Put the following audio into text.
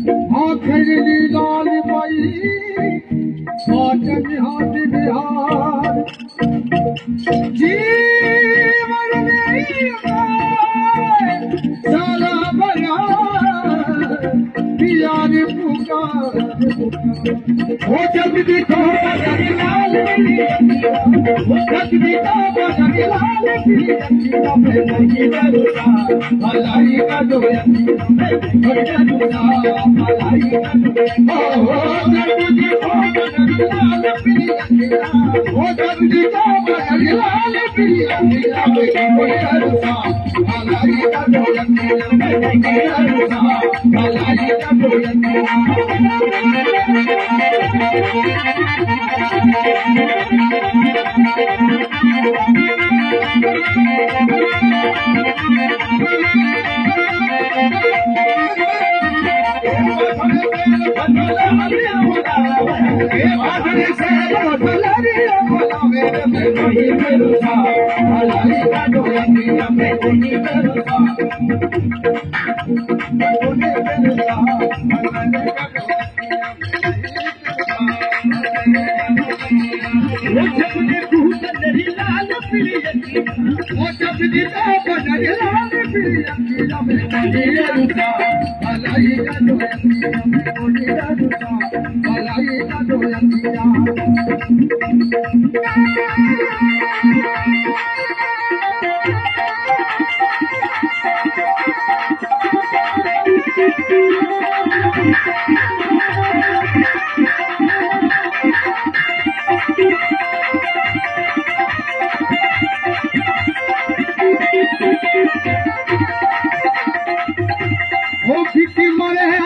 आखिरी लाल पाई पाचन हाथ बिहार जीवन नहीं सारा बना पिया ने पुकार वो जब भी तो बदल लाल वो जब भी तो बदल लाल मैं नहीं डरूंगा भलाई का दो मैं नहीं डरूंगा भलाई का दो जब भी तो बदल लाल वो जब भी तो बदल लाल मैं नहीं डरूंगा भलाई का दो मैं नहीं डरूंगा भलाई का दो वो किसी मरे